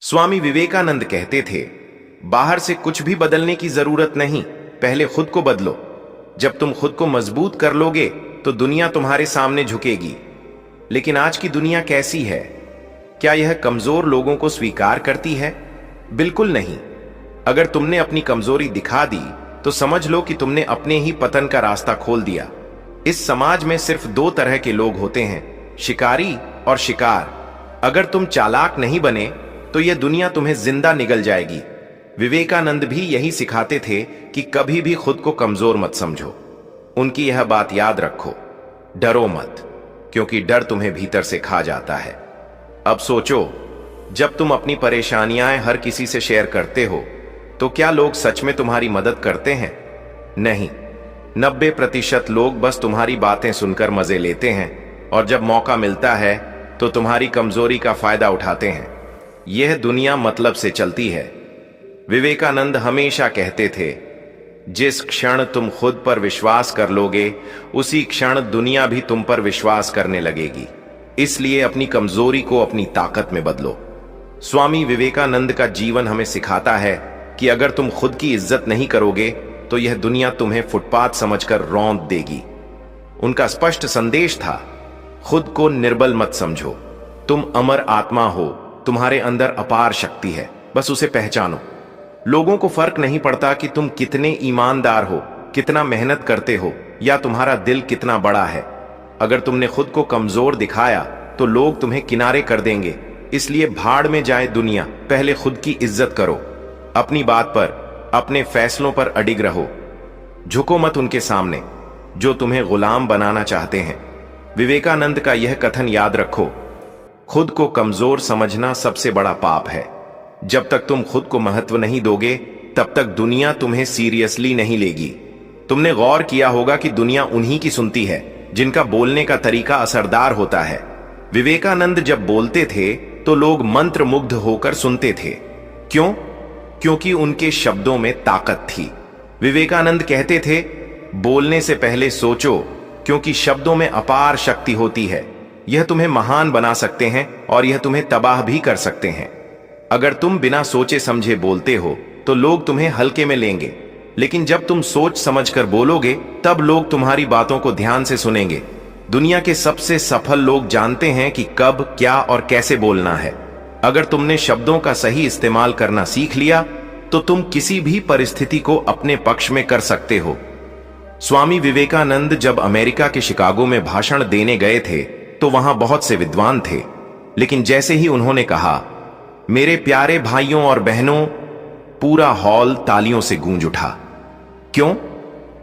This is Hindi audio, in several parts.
स्वामी विवेकानंद कहते थे, बाहर से कुछ भी बदलने की जरूरत नहीं, पहले खुद को बदलो। जब तुम खुद को मजबूत कर लोगे तो दुनिया तुम्हारे सामने झुकेगी। लेकिन आज की दुनिया कैसी है? क्या यह कमजोर लोगों को स्वीकार करती है? बिल्कुल नहीं। अगर तुमने अपनी कमजोरी दिखा दी तो समझ लो कि तुमने अपने ही पतन का रास्ता खोल दिया। इस समाज में सिर्फ दो तरह के लोग होते हैं, शिकारी और शिकार। अगर तुम चालाक नहीं बने तो यह दुनिया तुम्हें जिंदा निगल जाएगी। विवेकानंद भी यही सिखाते थे कि कभी भी खुद को कमजोर मत समझो। उनकी यह बात याद रखो, डरो मत, क्योंकि डर तुम्हें भीतर से खा जाता है। अब सोचो, जब तुम अपनी परेशानियां हर किसी से शेयर करते हो तो क्या लोग सच में तुम्हारी मदद करते हैं? नहीं, 90% लोग बस तुम्हारी बातें सुनकर मजे लेते हैं और जब मौका मिलता है तो तुम्हारी कमजोरी का फायदा उठाते हैं। यह दुनिया मतलब से चलती है। विवेकानंद हमेशा कहते थे, जिस क्षण तुम खुद पर विश्वास कर लोगे उसी क्षण दुनिया भी तुम पर विश्वास करने लगेगी। इसलिए अपनी कमजोरी को अपनी ताकत में बदलो। स्वामी विवेकानंद का जीवन हमें सिखाता है कि अगर तुम खुद की इज्जत नहीं करोगे तो यह दुनिया तुम्हें फुटपाथ समझकर रौंद देगी। उनका स्पष्ट संदेश था, खुद को निर्बल मत समझो, तुम अमर आत्मा हो, तुम्हारे अंदर अपार शक्ति है, बस उसे पहचानो। लोगों को फर्क नहीं पड़ता कि तुम कितने ईमानदार हो, कितना मेहनत करते हो या तुम्हारा दिल कितना बड़ा है। अगर तुमने खुद को कमजोर दिखाया तो लोग तुम्हें किनारे कर देंगे। इसलिए भाड़ में जाए दुनिया, पहले खुद की इज्जत करो। अपनी बात पर, अपने फैसलों पर अडिग रहो। झुको मत उनके सामने जो तुम्हें गुलाम बनाना चाहते हैं। विवेकानंद का यह कथन याद रखो, खुद को कमजोर समझना सबसे बड़ा पाप है। जब तक तुम खुद को महत्व नहीं दोगे तब तक दुनिया तुम्हें सीरियसली नहीं लेगी। तुमने गौर किया होगा कि दुनिया उन्हीं की सुनती है जिनका बोलने का तरीका असरदार होता है। विवेकानंद जब बोलते थे तो लोग मंत्रमुग्ध होकर सुनते थे। क्यों? क्योंकि उनके शब्दों में ताकत थी। विवेकानंद कहते थे, बोलने से पहले सोचो, क्योंकि शब्दों में अपार शक्ति होती है। यह तुम्हें महान बना सकते हैं और यह तुम्हें तबाह भी कर सकते हैं। अगर तुम बिना सोचे समझे बोलते हो तो लोग तुम्हें हल्के में लेंगे, लेकिन जब तुम सोच समझकर बोलोगे तब लोग तुम्हारी बातों को ध्यान से सुनेंगे। दुनिया के सबसे सफल लोग जानते हैं कि कब, क्या और कैसे बोलना है। अगर तुमने शब्दों का सही इस्तेमाल करना सीख लिया तो तुम किसी भी परिस्थिति को अपने पक्ष में कर सकते हो। स्वामी विवेकानंद जब अमेरिका के शिकागो में भाषण देने गए थे तो वहां बहुत से विद्वान थे, लेकिन जैसे ही उन्होंने कहा, मेरे प्यारे भाइयों और बहनों, पूरा हॉल तालियों से गूंज उठा। क्यों?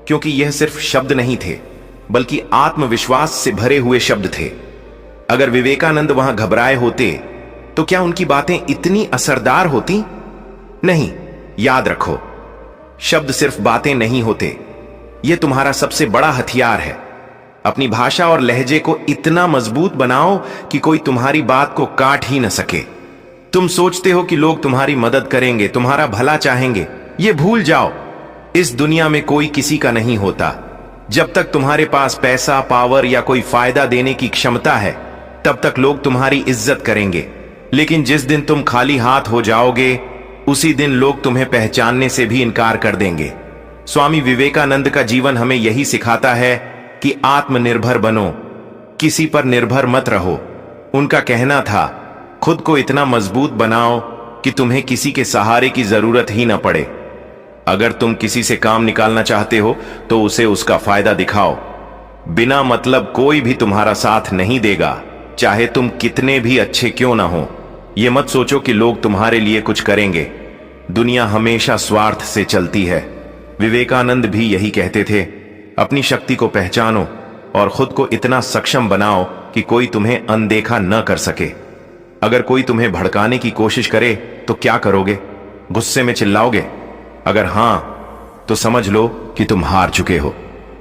क्योंकि यह सिर्फ शब्द नहीं थे, बल्कि आत्मविश्वास से भरे हुए शब्द थे। अगर विवेकानंद वहां घबराए होते तो क्या उनकी बातें इतनी असरदार होती? नहीं। याद रखो, शब्द सिर्फ बातें नहीं होते, यह तुम्हारा सबसे बड़ा हथियार है। अपनी भाषा और लहजे को इतना मजबूत बनाओ कि कोई तुम्हारी बात को काट ही न सके। तुम सोचते हो कि लोग तुम्हारी मदद करेंगे, तुम्हारा भला चाहेंगे, ये भूल जाओ। इस दुनिया में कोई किसी का नहीं होता। जब तक तुम्हारे पास पैसा, पावर या कोई फायदा देने की क्षमता है तब तक लोग तुम्हारी इज्जत करेंगे, लेकिन जिस दिन तुम खाली हाथ हो जाओगे उसी दिन लोग तुम्हें पहचानने से भी इनकार कर देंगे। स्वामी विवेकानंद का जीवन हमें यही सिखाता है कि आत्मनिर्भर बनो, किसी पर निर्भर मत रहो। उनका कहना था, खुद को इतना मजबूत बनाओ कि तुम्हें किसी के सहारे की जरूरत ही न पड़े। अगर तुम किसी से काम निकालना चाहते हो तो उसे उसका फायदा दिखाओ। बिना मतलब कोई भी तुम्हारा साथ नहीं देगा, चाहे तुम कितने भी अच्छे क्यों ना हो। यह मत सोचो कि लोग तुम्हारे लिए कुछ करेंगे। दुनिया हमेशा स्वार्थ से चलती है। विवेकानंद भी यही कहते थे, अपनी शक्ति को पहचानो और खुद को इतना सक्षम बनाओ कि कोई तुम्हें अनदेखा न कर सके। अगर कोई तुम्हें भड़काने की कोशिश करे तो क्या करोगे? गुस्से में चिल्लाओगे? अगर हां, तो समझ लो कि तुम हार चुके हो।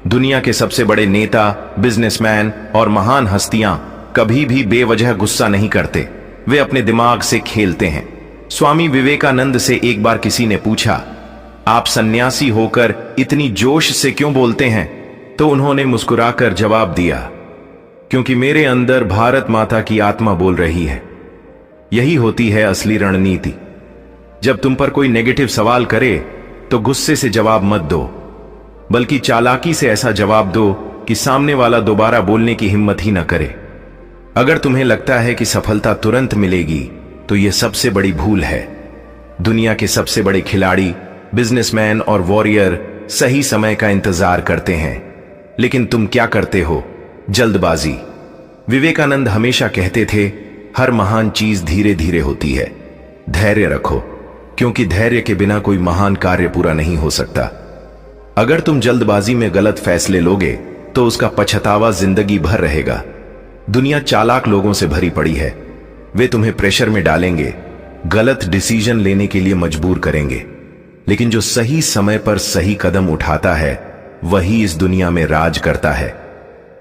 दुनिया के सबसे बड़े नेता, बिजनेसमैन और महान हस्तियां कभी भी बेवजह गुस्सा नहीं करते। वे अपने दिमाग से खेलते हैं। स्वामी विवेकानंद से एक बार किसी ने पूछा, आप सन्यासी होकर इतनी जोश से क्यों बोलते हैं? तो उन्होंने मुस्कुराकर जवाब दिया, क्योंकि मेरे अंदर भारत माता की आत्मा बोल रही है। यही होती है असली रणनीति। जब तुम पर कोई नेगेटिव सवाल करे तो गुस्से से जवाब मत दो, बल्कि चालाकी से ऐसा जवाब दो कि सामने वाला दोबारा बोलने की हिम्मत ही न करे। अगर तुम्हें लगता है कि सफलता तुरंत मिलेगी तो यह सबसे बड़ी भूल है। दुनिया के सबसे बड़े खिलाड़ी, बिजनेसमैन और वॉरियर सही समय का इंतजार करते हैं, लेकिन तुम क्या करते हो? जल्दबाजी। विवेकानंद हमेशा कहते थे, हर महान चीज धीरे धीरे होती है। धैर्य रखो, क्योंकि धैर्य के बिना कोई महान कार्य पूरा नहीं हो सकता। अगर तुम जल्दबाजी में गलत फैसले लोगे तो उसका पछतावा जिंदगी भर रहेगा। दुनिया चालाक लोगों से भरी पड़ी है। वे तुम्हें प्रेशर में डालेंगे, गलत डिसीजन लेने के लिए मजबूर करेंगे, लेकिन जो सही समय पर सही कदम उठाता है वही इस दुनिया में राज करता है।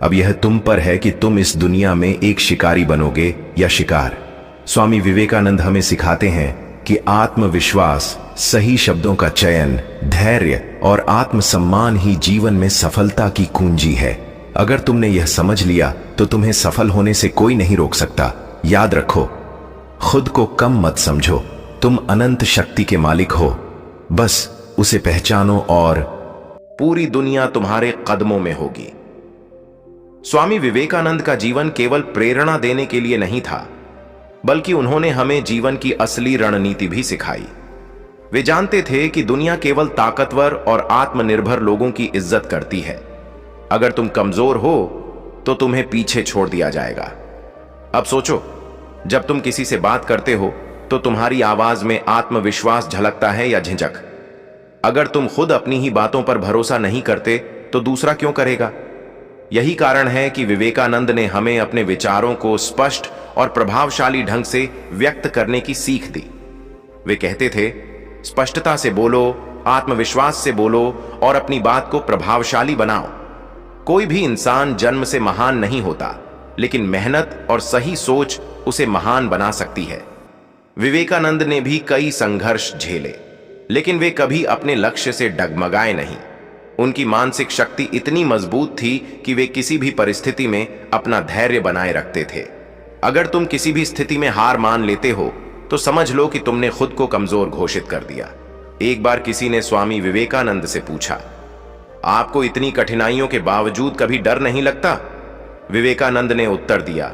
अब यह तुम पर है कि तुम इस दुनिया में एक शिकारी बनोगे या शिकार। स्वामी विवेकानंद हमें सिखाते हैं कि आत्मविश्वास, सही शब्दों का चयन, धैर्य और आत्मसम्मान ही जीवन में सफलता की कुंजी है। अगर तुमने यह समझ लिया तो तुम्हें सफल होने से कोई नहीं रोक सकता। याद रखो, खुद को कम मत समझो। तुम अनंत शक्ति के मालिक हो, बस उसे पहचानो और पूरी दुनिया तुम्हारे कदमों में होगी। स्वामी विवेकानंद का जीवन केवल प्रेरणा देने के लिए नहीं था, बल्कि उन्होंने हमें जीवन की असली रणनीति भी सिखाई। वे जानते थे कि दुनिया केवल ताकतवर और आत्मनिर्भर लोगों की इज्जत करती है। अगर तुम कमजोर हो तो तुम्हें पीछे छोड़ दिया जाएगा। अब सोचो, जब तुम किसी से बात करते हो तो तुम्हारी आवाज में आत्मविश्वास झलकता है या झिझक? अगर तुम खुद अपनी ही बातों पर भरोसा नहीं करते तो दूसरा क्यों करेगा? यही कारण है कि विवेकानंद ने हमें अपने विचारों को स्पष्ट और प्रभावशाली ढंग से व्यक्त करने की सीख दी। वे कहते थे, स्पष्टता से बोलो, आत्मविश्वास से बोलो और अपनी बात को प्रभावशाली बनाओ। कोई भी इंसान जन्म से महान नहीं होता, लेकिन मेहनत और सही सोच उसे महान बना सकती है। विवेकानंद ने भी कई संघर्ष झेले, लेकिन वे कभी अपने लक्ष्य से डगमगाए नहीं। उनकी मानसिक शक्ति इतनी मजबूत थी कि वे किसी भी परिस्थिति में अपना धैर्य बनाए रखते थे। अगर तुम किसी भी स्थिति में हार मान लेते हो तो समझ लो कि तुमने खुद को कमजोर घोषित कर दिया। एक बार किसी ने स्वामी विवेकानंद से पूछा, आपको इतनी कठिनाइयों के बावजूद कभी डर नहीं लगता? विवेकानंद ने उत्तर दिया,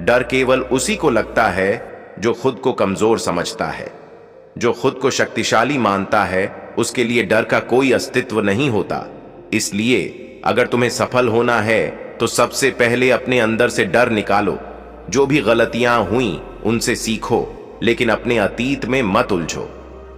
डर केवल उसी को लगता है जो खुद को कमजोर समझता है। जो खुद को शक्तिशाली मानता है उसके लिए डर का कोई अस्तित्व नहीं होता। इसलिए अगर तुम्हें सफल होना है तो सबसे पहले अपने अंदर से डर निकालो। जो भी गलतियां हुई उनसे सीखो, लेकिन अपने अतीत में मत उलझो।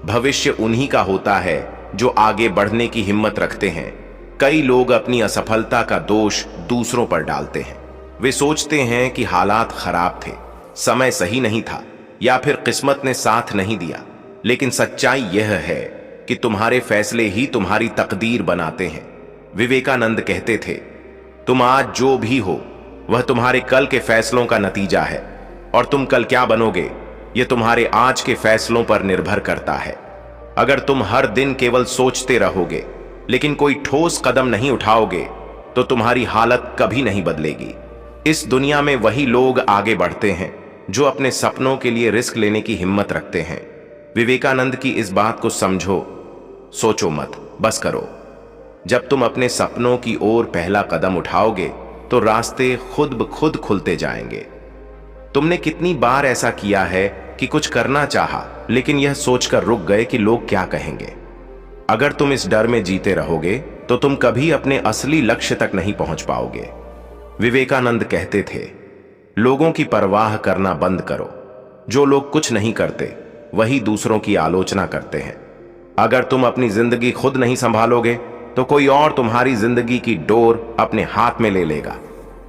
भविष्य उन्हीं का होता है जो आगे बढ़ने की हिम्मत रखते हैं। कई लोग अपनी असफलता का दोष दूसरों पर डालते हैं। वे सोचते हैं कि हालात खराब थे, समय सही नहीं था या फिर किस्मत ने साथ नहीं दिया। लेकिन सच्चाई यह है कि तुम्हारे फैसले ही तुम्हारी तकदीर बनाते हैं। विवेकानंद कहते थे, तुम आज जो भी हो वह तुम्हारे कल के फैसलों का नतीजा है, और तुम कल क्या बनोगे यह तुम्हारे आज के फैसलों पर निर्भर करता है। अगर तुम हर दिन केवल सोचते रहोगे लेकिन कोई ठोस कदम नहीं उठाओगे तो तुम्हारी हालत कभी नहीं बदलेगी। इस दुनिया में वही लोग आगे बढ़ते हैं जो अपने सपनों के लिए रिस्क लेने की हिम्मत रखते हैं। विवेकानंद की इस बात को समझो, सोचो मत, बस करो। जब तुम अपने सपनों की ओर पहला कदम उठाओगे तो रास्ते खुद ब खुद खुलते जाएंगे। तुमने कितनी बार ऐसा किया है कि कुछ करना चाहा लेकिन यह सोचकर रुक गए कि लोग क्या कहेंगे? अगर तुम इस डर में जीते रहोगे तो तुम कभी अपने असली लक्ष्य तक नहीं पहुंच पाओगे। विवेकानंद कहते थे, लोगों की परवाह करना बंद करो। जो लोग कुछ नहीं करते वही दूसरों की आलोचना करते हैं। अगर तुम अपनी जिंदगी खुद नहीं संभालोगे तो कोई और तुम्हारी जिंदगी की डोर अपने हाथ में ले लेगा,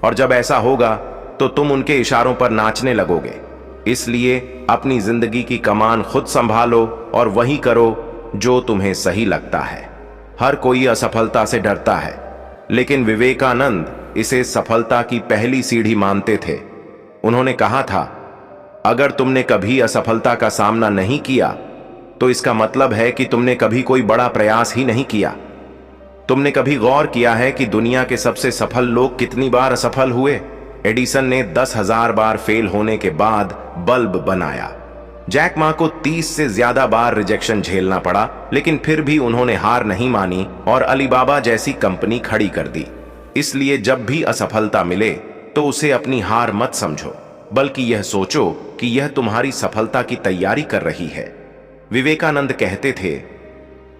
और जब ऐसा होगा तो तुम उनके इशारों पर नाचने लगोगे। इसलिए अपनी जिंदगी की कमान खुद संभालो और वही करो जो तुम्हें सही लगता है। हर कोई असफलता से डरता है, लेकिन विवेकानंद इसे सफलता की पहली सीढ़ी मानते थे। उन्होंने कहा था, अगर तुमने कभी असफलता का सामना नहीं किया तो इसका मतलब है कि तुमने कभी कोई बड़ा प्रयास ही नहीं किया। तुमने कभी गौर किया है कि दुनिया के सबसे सफल लोग कितनी बार असफल हुए? एडिसन ने 10,000 बार फेल होने के बाद बल्ब बनाया। जैक मा को 30 से ज्यादा बार रिजेक्शन झेलना पड़ा, लेकिन फिर भी उन्होंने हार नहीं मानी और अलीबाबा जैसी कंपनी खड़ी कर दी। इसलिए जब भी असफलता मिले तो उसे अपनी हार मत समझो, बल्कि यह सोचो कि यह तुम्हारी सफलता की तैयारी कर रही है। विवेकानंद कहते थे,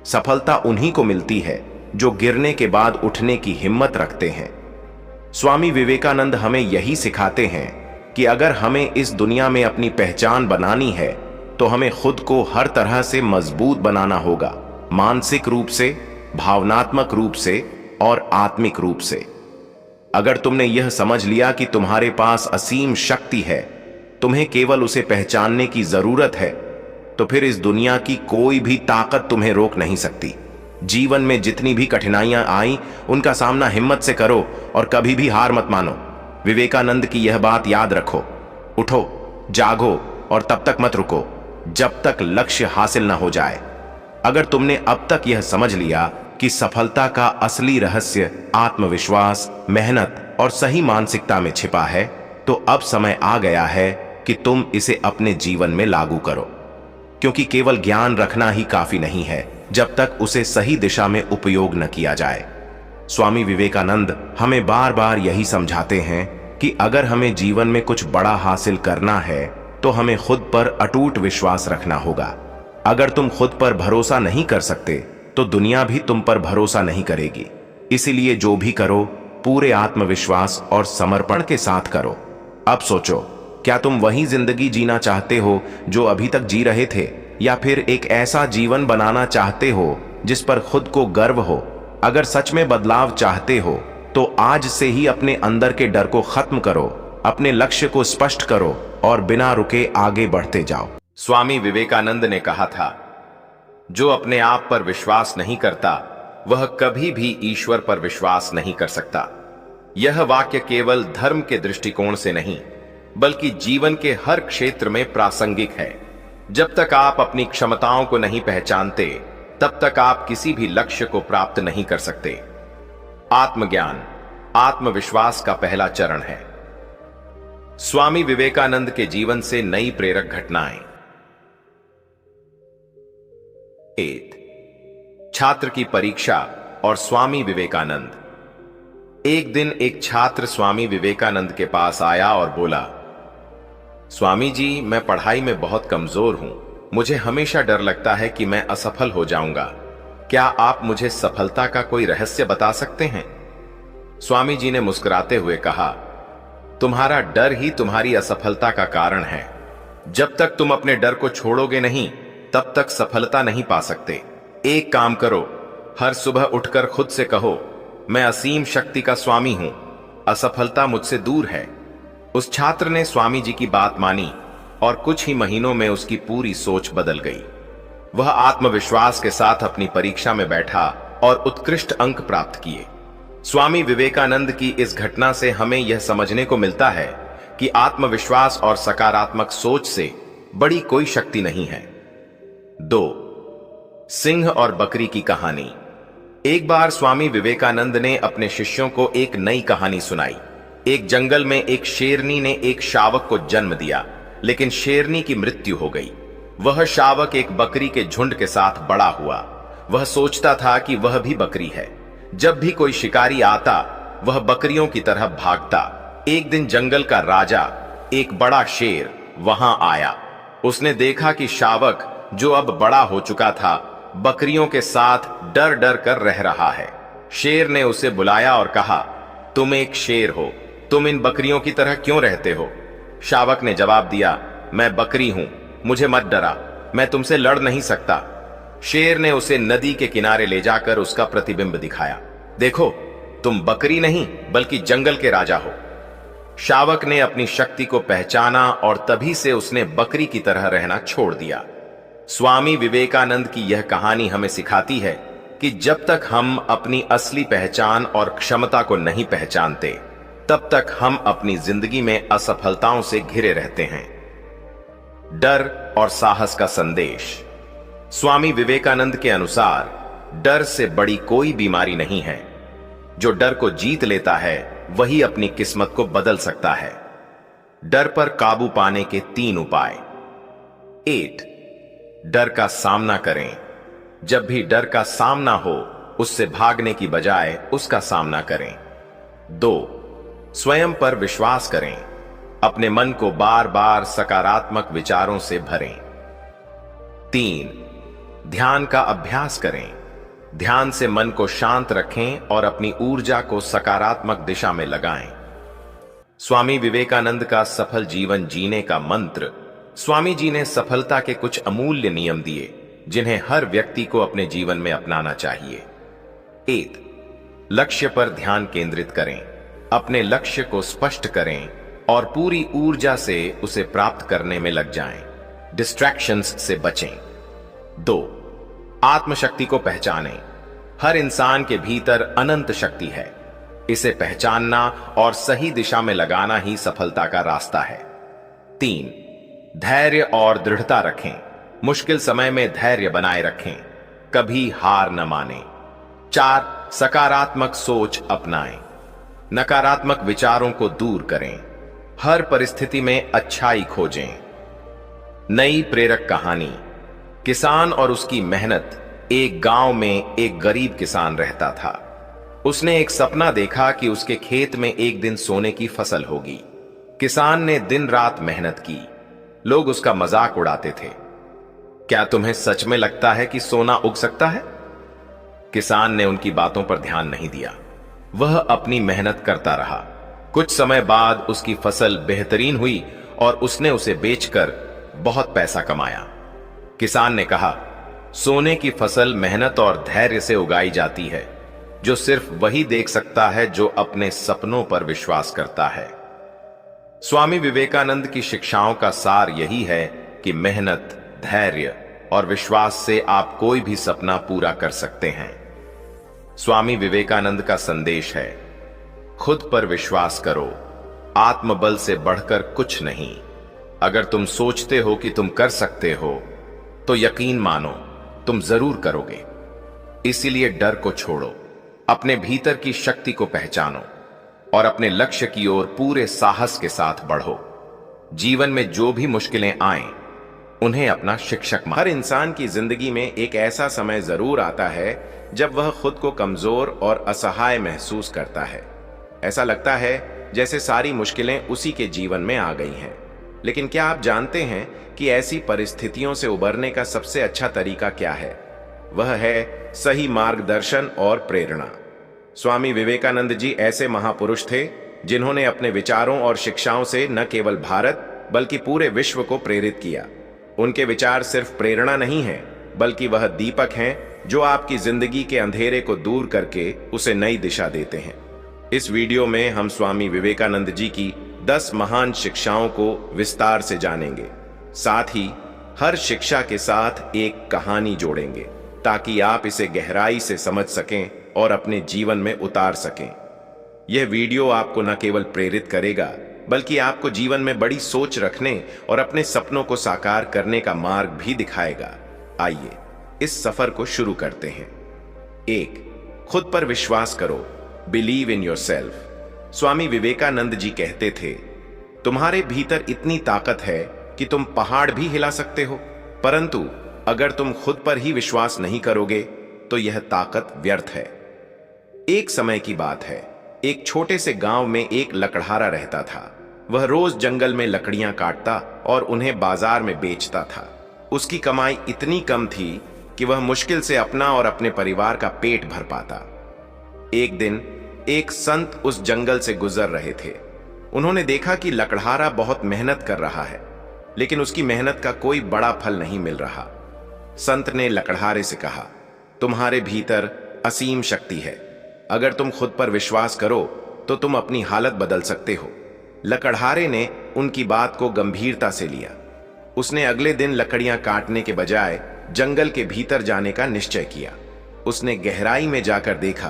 सफलता उन्हीं को मिलती है जो गिरने के बाद उठने की हिम्मत रखते हैं। स्वामी विवेकानंद हमें यही सिखाते हैं कि अगर हमें इस दुनिया में अपनी पहचान बनानी है तो हमें खुद को हर तरह से मजबूत बनाना होगा, मानसिक रूप से, भावनात्मक रूप से और आत्मिक रूप से। अगर तुमने यह समझ लिया कि तुम्हारे पास असीम शक्ति है, तुम्हें केवल उसे पहचानने की जरूरत है, तो फिर इस दुनिया की कोई भी ताकत तुम्हें रोक नहीं सकती। जीवन में जितनी भी कठिनाइयां आई उनका सामना हिम्मत से करो और कभी भी हार मत मानो। विवेकानंद की यह बात याद रखो, उठो, जागो और तब तक मत रुको जब तक लक्ष्य हासिल न हो जाए। अगर तुमने अब तक यह समझ लिया कि सफलता का असली रहस्य आत्मविश्वास, मेहनत और सही मानसिकता में छिपा है, तो अब समय आ गया है कि तुम इसे अपने जीवन में लागू करो, क्योंकि केवल ज्ञान रखना ही काफी नहीं है जब तक उसे सही दिशा में उपयोग न किया जाए। स्वामी विवेकानंद हमें बार बार यही समझाते हैं कि अगर हमें जीवन में कुछ बड़ा हासिल करना है तो हमें खुद पर अटूट विश्वास रखना होगा। अगर तुम खुद पर भरोसा नहीं कर सकते तो दुनिया भी तुम पर भरोसा नहीं करेगी। इसीलिए जो भी करो पूरे आत्मविश्वास और समर्पण के साथ करो। अब सोचो, क्या तुम वही जिंदगी जीना चाहते हो जो अभी तक जी रहे थे, या फिर एक ऐसा जीवन बनाना चाहते हो जिस पर खुद को गर्व हो? अगर सच में बदलाव चाहते हो तो आज से ही अपने अंदर के डर को खत्म करो, अपने लक्ष्य को स्पष्ट करो और बिना रुके आगे बढ़ते जाओ। स्वामी विवेकानंद ने कहा था, जो अपने आप पर विश्वास नहीं करता वह कभी भी ईश्वर पर विश्वास नहीं कर सकता। यह वाक्य केवल धर्म के दृष्टिकोण से नहीं बल्कि जीवन के हर क्षेत्र में प्रासंगिक है। जब तक आप अपनी क्षमताओं को नहीं पहचानते तब तक आप किसी भी लक्ष्य को प्राप्त नहीं कर सकते। आत्मज्ञान आत्मविश्वास का पहला चरण है। स्वामी विवेकानंद के जीवन से नई प्रेरक घटनाएं। 1. छात्र की परीक्षा और स्वामी विवेकानंद। एक दिन एक छात्र स्वामी विवेकानंद के पास आया और बोला, स्वामी जी, मैं पढ़ाई में बहुत कमजोर हूं। मुझे हमेशा डर लगता है कि मैं असफल हो जाऊंगा। क्या आप मुझे सफलता का कोई रहस्य बता सकते हैं? स्वामी जी ने मुस्कुराते हुए कहा, तुम्हारा डर ही तुम्हारी असफलता का कारण है। जब तक तुम अपने डर को छोड़ोगे नहीं तब तक सफलता नहीं पा सकते। एक काम करो, हर सुबह उठकर खुद से कहो, मैं असीम शक्ति का स्वामी हूं, असफलता मुझसे दूर है। उस छात्र ने स्वामी जी की बात मानी और कुछ ही महीनों में उसकी पूरी सोच बदल गई। वह आत्मविश्वास के साथ अपनी परीक्षा में बैठा और उत्कृष्ट अंक प्राप्त किए। स्वामी विवेकानंद की इस घटना से हमें यह समझने को मिलता है कि आत्मविश्वास और सकारात्मक सोच से बड़ी कोई शक्ति नहीं है। 2. सिंह और बकरी की कहानी। एक बार स्वामी विवेकानंद ने अपने शिष्यों को एक नई कहानी सुनाई। एक जंगल में एक शेरनी ने एक शावक को जन्म दिया, लेकिन शेरनी की मृत्यु हो गई। वह शावक एक बकरी के झुंड के साथ बड़ा हुआ। वह सोचता था कि वह भी बकरी है। जब भी कोई शिकारी आता वह बकरियों की तरह भागता। एक दिन जंगल का राजा, एक बड़ा शेर, वहां आया। उसने देखा कि शावक, जो अब बड़ा हो चुका था, बकरियों के साथ डर डर कर रह रहा है। शेर ने उसे बुलाया और कहा, तुम एक शेर हो, तुम इन बकरियों की तरह क्यों रहते हो? शावक ने जवाब दिया, मैं बकरी हूं, मुझे मत डरा, मैं तुमसे लड़ नहीं सकता। शेर ने उसे नदी के किनारे ले जाकर उसका प्रतिबिंब दिखाया। देखो, तुम बकरी नहीं बल्कि जंगल के राजा हो। शावक ने अपनी शक्ति को पहचाना और तभी से उसने बकरी की तरह रहना छोड़ दिया। स्वामी विवेकानंद की यह कहानी हमें सिखाती है कि जब तक हम अपनी असली पहचान और क्षमता को नहीं पहचानते तब तक हम अपनी जिंदगी में असफलताओं से घिरे रहते हैं। डर और साहस का संदेश। स्वामी विवेकानंद के अनुसार डर से बड़ी कोई बीमारी नहीं है। जो डर को जीत लेता है वही अपनी किस्मत को बदल सकता है। डर पर काबू पाने के 3 उपाय। 8. डर का सामना करें। जब भी डर का सामना हो, उससे भागने की बजाय उसका सामना करें। 2. स्वयं पर विश्वास करें। अपने मन को बार बार सकारात्मक विचारों से भरें। 3. ध्यान का अभ्यास करें। ध्यान से मन को शांत रखें और अपनी ऊर्जा को सकारात्मक दिशा में लगाएं। स्वामी विवेकानंद का सफल जीवन जीने का मंत्र। स्वामी जी ने सफलता के कुछ अमूल्य नियम दिए, जिन्हें हर व्यक्ति को अपने जीवन में अपनाना चाहिए। 1. लक्ष्य पर ध्यान केंद्रित करें। अपने लक्ष्य को स्पष्ट करें और पूरी ऊर्जा से उसे प्राप्त करने में लग जाएं। डिस्ट्रैक्शंस से बचें। 2. आत्मशक्ति को पहचानें। हर इंसान के भीतर अनंत शक्ति है। इसे पहचानना और सही दिशा में लगाना ही सफलता का रास्ता है। 3. धैर्य और दृढ़ता रखें। मुश्किल समय में धैर्य बनाए रखें, कभी हार न मानें। 4. सकारात्मक सोच अपनाएं। नकारात्मक विचारों को दूर करें। हर परिस्थिति में अच्छाई खोजें। नई प्रेरक कहानी। किसान और उसकी मेहनत। एक गांव में एक गरीब किसान रहता था। उसने एक सपना देखा कि उसके खेत में एक दिन सोने की फसल होगी। किसान ने दिन रात मेहनत की। लोग उसका मजाक उड़ाते थे। क्या तुम्हें सच में लगता है कि सोना उग सकता है? किसान ने उनकी बातों पर ध्यान नहीं दिया। वह अपनी मेहनत करता रहा। कुछ समय बाद उसकी फसल बेहतरीन हुई और उसने उसे बेचकर बहुत पैसा कमाया। किसान ने कहा, सोने की फसल मेहनत और धैर्य से उगाई जाती है, जो सिर्फ वही देख सकता है जो अपने सपनों पर विश्वास करता है। स्वामी विवेकानंद की शिक्षाओं का सार यही है कि मेहनत, धैर्य और विश्वास से आप कोई भी सपना पूरा कर सकते हैं। स्वामी विवेकानंद का संदेश है, खुद पर विश्वास करो, आत्मबल से बढ़कर कुछ नहीं। अगर तुम सोचते हो कि तुम कर सकते हो, तो यकीन मानो तुम जरूर करोगे। इसीलिए डर को छोड़ो, अपने भीतर की शक्ति को पहचानो और अपने लक्ष्य की ओर पूरे साहस के साथ बढ़ो। जीवन में जो भी मुश्किलें आएं, उन्हें अपना शिक्षक मानो। हर इंसान की जिंदगी में एक ऐसा समय जरूर आता है जब वह खुद को कमजोर और असहाय महसूस करता है। ऐसा लगता है जैसे सारी मुश्किलें उसी के जीवन में आ गई हैं। लेकिन क्या आप जानते हैं कि ऐसी परिस्थितियों से उबरने का सबसे अच्छा तरीका क्या है? वह है सही मार्गदर्शन और प्रेरणा। स्वामी विवेकानंद जी ऐसे महापुरुष थे जिन्होंने अपने विचारों और शिक्षाओं से न केवल भारत बल्कि पूरे विश्व को प्रेरित किया। उनके विचार सिर्फ प्रेरणा नहीं है, बल्कि वह दीपक हैं जो आपकी जिंदगी के अंधेरे को दूर करके उसे नई दिशा देते हैं। इस वीडियो में हम स्वामी विवेकानंद जी की 10 महान शिक्षाओं को विस्तार से जानेंगे। साथ ही हर शिक्षा के साथ एक कहानी जोड़ेंगे ताकि आप इसे गहराई से समझ सकें और अपने जीवन में उतार सकें। यह वीडियो आपको न केवल प्रेरित करेगा, बल्कि आपको जीवन में बड़ी सोच रखने और अपने सपनों को साकार करने का मार्ग भी दिखाएगा। आइए इस सफर को शुरू करते हैं। 1. खुद पर विश्वास करो, believe in yourself. Swami Vivekananda ji कहते थे, तुम्हारे भीतर इतनी ताकत है कि तुम पहाड़ भी हिला सकते हो, परंतु अगर तुम खुद पर ही विश्वास नहीं करोगे तो यह ताकत व्यर्थ है। एक समय की बात है, एक छोटे से गांव में एक लकड़हारा रहता था। वह रोज जंगल में लकड़ियां काटता और उन्हें बाजार में बेचता था। उसकी कमाई इतनी कम थी कि वह मुश्किल से अपना और अपने परिवार का पेट भर पाता। एक दिन एक संत उस जंगल से गुजर रहे थे। उन्होंने देखा कि लकड़हारा बहुत मेहनत कर रहा है, लेकिन उसकी मेहनत का कोई बड़ा फल नहीं मिल रहा। संत ने लकड़हारे से कहा, तुम्हारे भीतर असीम शक्ति है। अगर तुम खुद पर विश्वास करो तो तुम अपनी हालत बदल सकते हो। लकड़हारे ने उनकी बात को गंभीरता से लिया। उसने अगले दिन लकड़ियां काटने के बजाय जंगल के भीतर जाने का निश्चय किया। उसने गहराई में जाकर देखा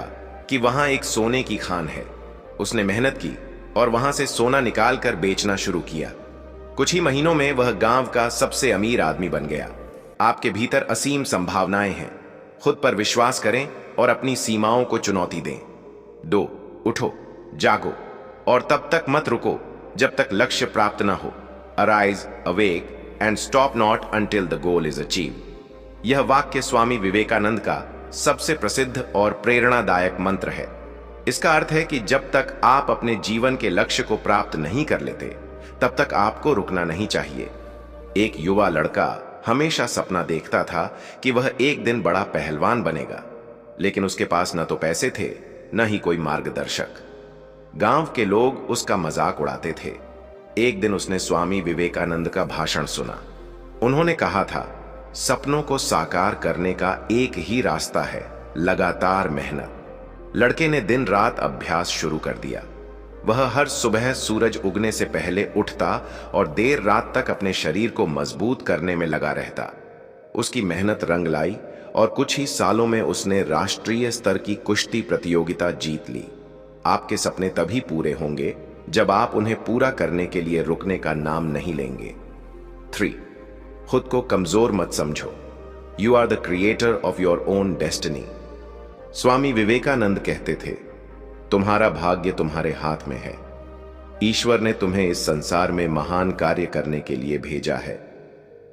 कि वहां एक सोने की खान है। उसने मेहनत की और वहां से सोना निकालकर बेचना शुरू किया। कुछ ही महीनों में वह गांव का सबसे अमीर आदमी बन गया। आपके भीतर असीम संभावनाएं हैं। खुद पर विश्वास करें और अपनी सीमाओं को चुनौती दें। 2. उठो, जागो, और तब तक मत रुको जब तक लक्ष्य प्राप्त न हो। Arise, awake and stop not until the goal is achieve. यह वाक्य स्वामी विवेकानंद का सबसे प्रसिद्ध और प्रेरणादायक मंत्र है। इसका अर्थ है कि जब तक आप अपने जीवन के लक्ष्य को प्राप्त नहीं कर लेते, तब तक आपको रुकना नहीं चाहिए। एक युवा लड़का हमेशा सपना देखता था कि वह एक दिन बड़ा पहलवान बनेगा, लेकिन उसके पास न तो पैसे थे, न ही कोई मार्गदर्शक। गांव के लोग उसका मजाक उड़ाते थे। एक दिन उसने स्वामी विवेकानंद का भाषण सुना। उन्होंने कहा था, सपनों को साकार करने का एक ही रास्ता है, लगातार मेहनत। लड़के ने दिन रात अभ्यास शुरू कर दिया। वह हर सुबह सूरज उगने से पहले उठता और देर रात तक अपने शरीर को मजबूत करने में लगा रहता। उसकी मेहनत रंग लाई और कुछ ही सालों में उसने राष्ट्रीय स्तर की कुश्ती प्रतियोगिता जीत ली। आपके सपने तभी पूरे होंगे जब आप उन्हें पूरा करने के लिए रुकने का नाम नहीं लेंगे। 3. खुद को कमजोर मत समझो। You are the creator of your own destiny. Swami Vivekananda कहते थे, तुम्हारा भाग्य तुम्हारे हाथ में है। ईश्वर ने तुम्हें इस संसार में महान कार्य करने के लिए भेजा है।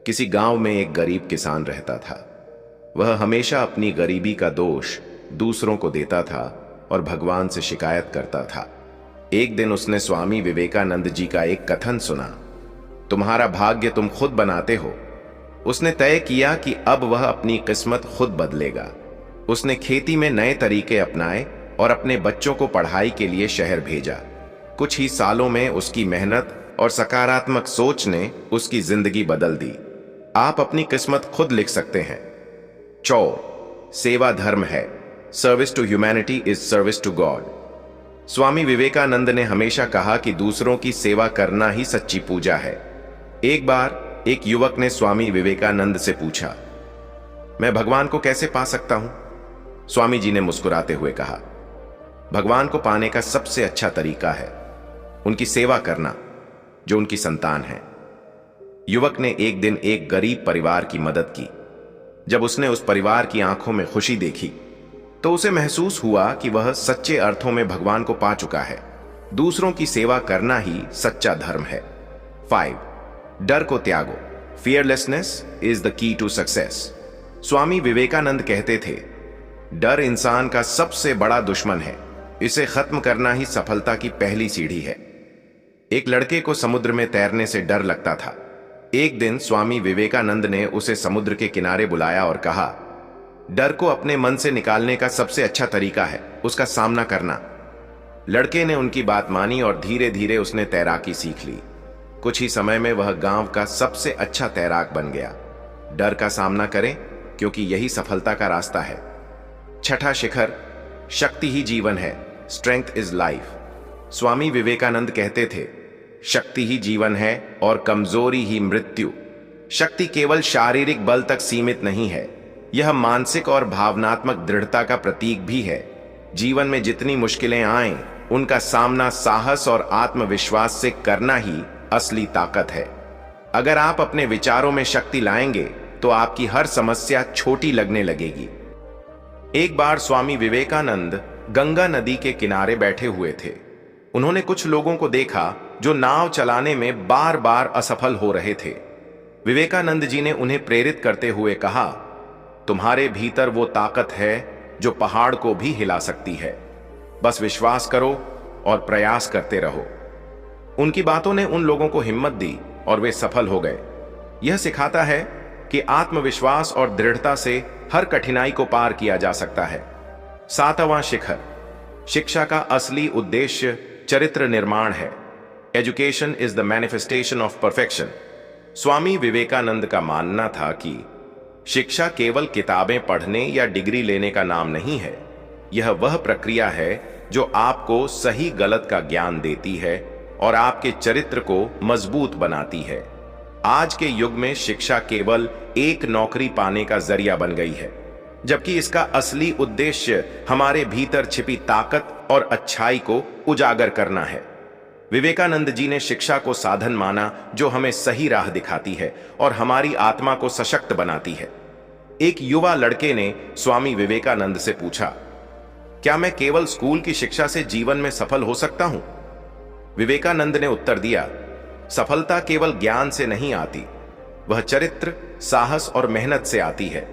किसी गांव में एक गरीब किसान रहता था। वह हमेशा अपनी गरीबी का दोष दूसरों को देता था और भगवान से शिकायत करता था। एक दिन उसने स्वामी विवेकानंद जी का एक कथन सुना, तुम्हारा भाग्य तुम खुद बनाते हो। उसने तय किया कि अब वह अपनी किस्मत खुद बदलेगा। उसने खेती में नए तरीके अपनाए और अपने बच्चों को पढ़ाई के लिए शहर भेजा। कुछ ही सालों में उसकी मेहनत और सकारात्मक सोच ने उसकी जिंदगी बदल दी। आप अपनी किस्मत खुद लिख सकते हैं। 4. सेवा धर्म है। Service to humanity is service to God. Swami Vivekananda ने हमेशा कहा कि दूसरों की सेवा करना ही सच्ची पूजा है। एक बार एक युवक ने स्वामी विवेकानंद से पूछा, मैं भगवान को कैसे पा सकता हूं? स्वामी जी ने मुस्कुराते हुए कहा, भगवान को पाने का सबसे अच्छा तरीका है उनकी सेवा करना जो उनकी संतान है। युवक ने एक दिन एक गरीब परिवार की मदद की। जब उसने उस परिवार की आंखों में खुशी देखी तो उसे महसूस हुआ कि वह सच्चे अर्थों में भगवान को पा चुका है। दूसरों की सेवा करना ही सच्चा धर्म है। 5. डर को त्यागो। Fearlessness is the key to success. Swami Vivekananda कहते थे, डर इंसान का सबसे बड़ा दुश्मन है। इसे खत्म करना ही सफलता की पहली सीढ़ी है। एक लड़के को समुद्र में तैरने से डर लगता था। एक दिन स्वामी विवेकानंद ने उसे समुद्र के किनारे बुलाया और कहा, डर को अपने मन से निकालने का सबसे अच्छा तरीका है उसका सामना करना। लड़के ने उनकी बात मानी और धीरे धीरे उसने तैराकी सीख ली। कुछ ही समय में वह गांव का सबसे अच्छा तैराक बन गया। डर का सामना करें क्योंकि यही सफलता का रास्ता है। 6ठा शिखर, शक्ति ही जीवन है। Strength is life. Swami Vivekananda कहते थे, शक्ति ही जीवन है और कमजोरी ही मृत्यु। शक्ति केवल शारीरिक बल तक सीमित नहीं है, यह मानसिक और भावनात्मक दृढ़ता का प्रतीक भी है। जीवन में जितनी मुश्किलें आएं, उनका सामना साहस और आत्मविश्वास से करना ही असली ताकत है। अगर आप अपने विचारों में शक्ति लाएंगे तो आपकी हर समस्या छोटी लगने लगेगी। एक बार स्वामी विवेकानंद गंगा नदी के किनारे बैठे हुए थे। उन्होंने कुछ लोगों को देखा जो नाव चलाने में बार बार असफल हो रहे थे। विवेकानंद जी ने उन्हें प्रेरित करते हुए कहा, तुम्हारे भीतर वो ताकत है जो पहाड़ को भी हिला सकती है। बस विश्वास करो और प्रयास करते रहो। उनकी बातों ने उन लोगों को हिम्मत दी और वे सफल हो गए। यह सिखाता है कि आत्मविश्वास और दृढ़ता से हर कठिनाई को पार किया जा सकता है। 7वां शिखर, शिक्षा का असली उद्देश्य चरित्र निर्माण है। Education is the manifestation of perfection. Swami Vivekananda का मानना था कि शिक्षा केवल किताबें पढ़ने या डिग्री लेने का नाम नहीं है। यह वह प्रक्रिया है जो आपको सही गलत का ज्ञान देती है और आपके चरित्र को मजबूत बनाती है। आज के युग में शिक्षा केवल एक नौकरी पाने का जरिया बन गई है, जबकि इसका असली उद्देश्य हमारे भीतर छिपी ताकत और अच्छाई को उजागर करना है। विवेकानंद जी ने शिक्षा को साधन माना जो हमें सही राह दिखाती है और हमारी आत्मा को सशक्त बनाती है। एक युवा लड़के ने स्वामी विवेकानंद से पूछा, क्या मैं केवल स्कूल की शिक्षा से जीवन में सफल हो सकता हूं? विवेकानंद ने उत्तर दिया, सफलता केवल ज्ञान से नहीं आती, वह चरित्र, साहस और मेहनत से आती है।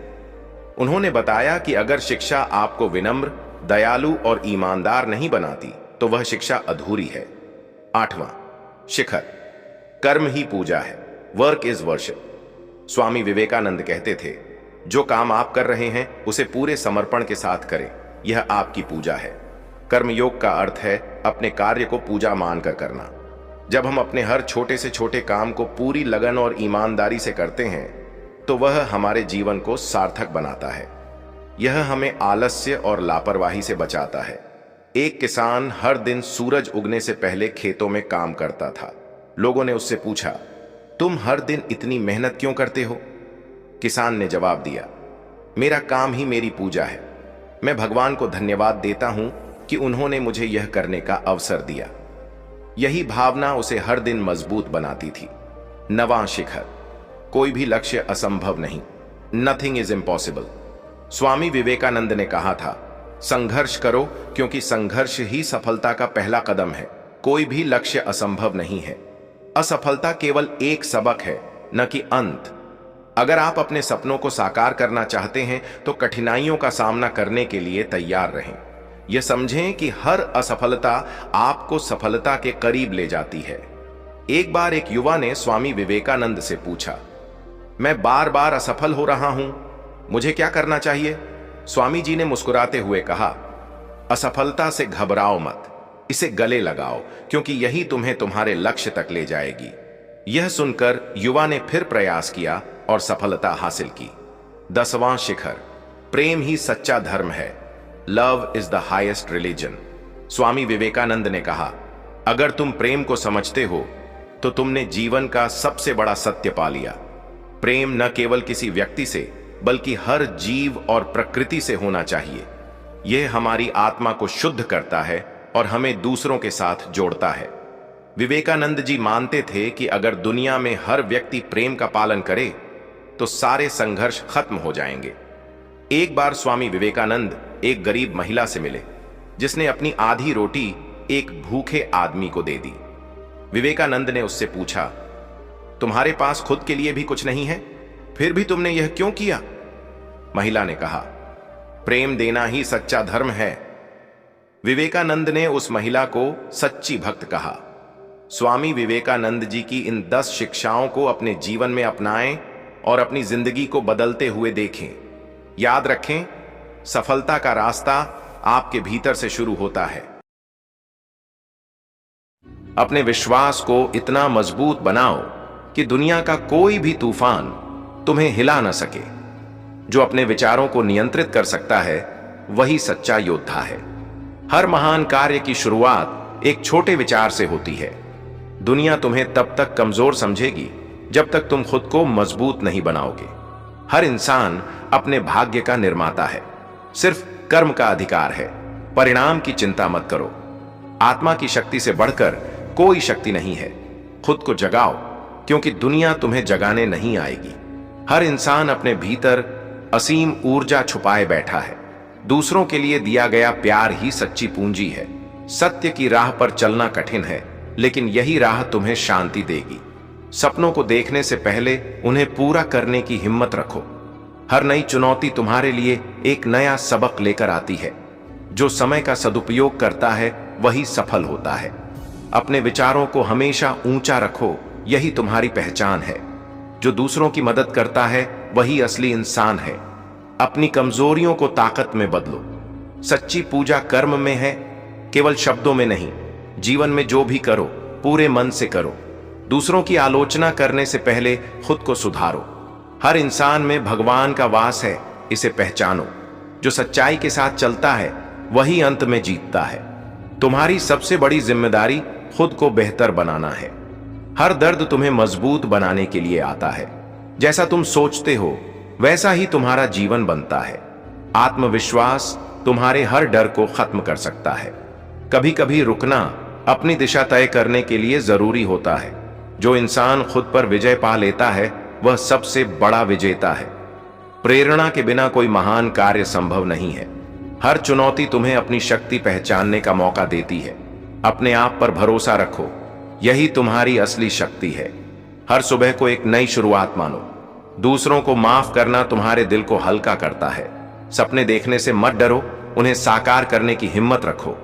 उन्होंने बताया कि अगर शिक्षा आपको विनम्र, दयालु और ईमानदार नहीं बनाती तो वह शिक्षा अधूरी है। 8वां शिखर, कर्म ही पूजा है, वर्क इज वर्शिप। स्वामी विवेकानंद कहते थे, जो काम आप कर रहे हैं उसे पूरे समर्पण के साथ करें, यह आपकी पूजा है। कर्मयोग का अर्थ है अपने कार्य को पूजा मानकर करना। जब हम अपने हर छोटे से छोटे काम को पूरी लगन और ईमानदारी से करते हैं तो वह हमारे जीवन को सार्थक बनाता है। यह हमें आलस्य और लापरवाही से बचाता है। एक किसान हर दिन सूरज उगने से पहले खेतों में काम करता था। लोगों ने उससे पूछा, तुम हर दिन इतनी मेहनत क्यों करते हो? किसान ने जवाब दिया, मेरा काम ही मेरी पूजा है। मैं भगवान को धन्यवाद देता हूं कि उन्होंने मुझे यह करने का अवसर दिया। यही भावना उसे हर दिन मजबूत बनाती थी। 9वां शिखर, कोई भी लक्ष्य असंभव नहीं, नथिंग इज इम्पॉसिबल। स्वामी विवेकानंद ने कहा था, संघर्ष करो क्योंकि संघर्ष ही सफलता का पहला कदम है। कोई भी लक्ष्य असंभव नहीं है। असफलता केवल एक सबक है, न कि अंत। अगर आप अपने सपनों को साकार करना चाहते हैं तो कठिनाइयों का सामना करने के लिए तैयार रहें। यह समझें कि हर असफलता आपको सफलता के करीब ले जाती है। एक बार एक युवा ने स्वामी विवेकानंद से पूछा, मैं बार बार असफल हो रहा हूं, मुझे क्या करना चाहिए? स्वामी जी ने मुस्कुराते हुए कहा, असफलता से घबराओ मत, इसे गले लगाओ, क्योंकि यही तुम्हें तुम्हारे लक्ष्य तक ले जाएगी। यह सुनकर युवा ने फिर प्रयास किया और सफलता हासिल की। 10वां शिखर, प्रेम ही सच्चा धर्म है, love is the highest religion. Swami Vivekananda ने कहा, अगर तुम प्रेम को समझते हो तो तुमने जीवन का सबसे बड़ा सत्य पा लिया। प्रेम न केवल किसी व्यक्ति से बल्कि हर जीव और प्रकृति से होना चाहिए। यह हमारी आत्मा को शुद्ध करता है और हमें दूसरों के साथ जोड़ता है। विवेकानंद जी मानते थे कि अगर दुनिया में हर व्यक्ति प्रेम का पालन करे तो सारे संघर्ष खत्म हो जाएंगे। एक बार स्वामी विवेकानंद एक गरीब महिला से मिले जिसने अपनी आधी रोटी एक भूखे आदमी को दे दी। विवेकानंद ने उससे पूछा, तुम्हारे पास खुद के लिए भी कुछ नहीं है, फिर भी तुमने यह क्यों किया? महिला ने कहा, प्रेम देना ही सच्चा धर्म है। विवेकानंद ने उस महिला को सच्ची भक्त कहा। स्वामी विवेकानंद जी की इन 10 शिक्षाओं को अपने जीवन में अपनाएं और अपनी जिंदगी को बदलते हुए देखें। याद रखें, सफलता का रास्ता आपके भीतर से शुरू होता है। अपने विश्वास को इतना मजबूत बनाओ कि दुनिया का कोई भी तूफान तुम्हें हिला न सके। जो अपने विचारों को नियंत्रित कर सकता है वही सच्चा योद्धा है। हर महान कार्य की शुरुआत एक छोटे विचार से होती है। दुनिया तुम्हें तब तक कमजोर समझेगी जब तक तुम खुद को मजबूत नहीं बनाओगे। हर इंसान अपने भाग्य का निर्माता है, सिर्फ कर्म का अधिकार है। परिणाम की चिंता मत करो। आत्मा की शक्ति से बढ़कर कोई शक्ति नहीं है। खुद को जगाओ, क्योंकि दुनिया तुम्हें जगाने नहीं आएगी। हर इंसान अपने भीतर असीम ऊर्जा छुपाए बैठा है। दूसरों के लिए दिया गया प्यार ही सच्ची पूंजी है। सत्य की राह पर चलना कठिन है, लेकिन यही राह तुम्हें शांति देगी। सपनों को देखने से पहले उन्हें पूरा करने की हिम्मत रखो। हर नई चुनौती तुम्हारे लिए एक नया सबक लेकर आती है। जो समय का सदुपयोग करता है वही सफल होता है। अपने विचारों को हमेशा ऊंचा रखो, यही तुम्हारी पहचान है। जो दूसरों की मदद करता है वही असली इंसान है। अपनी कमजोरियों को ताकत में बदलो। सच्ची पूजा कर्म में है, केवल शब्दों में नहीं। जीवन में जो भी करो पूरे मन से करो। दूसरों की आलोचना करने से पहले खुद को सुधारो। हर इंसान में भगवान का वास है, इसे पहचानो। जो सच्चाई के साथ चलता है वही अंत में जीतता है। तुम्हारी सबसे बड़ी जिम्मेदारी खुद को बेहतर बनाना है। हर दर्द तुम्हें मजबूत बनाने के लिए आता है। जैसा तुम सोचते हो वैसा ही तुम्हारा जीवन बनता है। आत्मविश्वास तुम्हारे हर डर को खत्म कर सकता है। कभी कभी रुकना अपनी दिशा तय करने के लिए जरूरी होता है। जो इंसान खुद पर विजय पा लेता है वह सबसे बड़ा विजेता है। प्रेरणा के बिना कोई महान कार्य संभव नहीं है। हर चुनौती तुम्हें अपनी शक्ति पहचानने का मौका देती है। अपने आप पर भरोसा रखो, यही तुम्हारी असली शक्ति है। हर सुबह को एक नई शुरुआत मानो। दूसरों को माफ करना तुम्हारे दिल को हल्का करता है। सपने देखने से मत डरो, उन्हें साकार करने की हिम्मत रखो।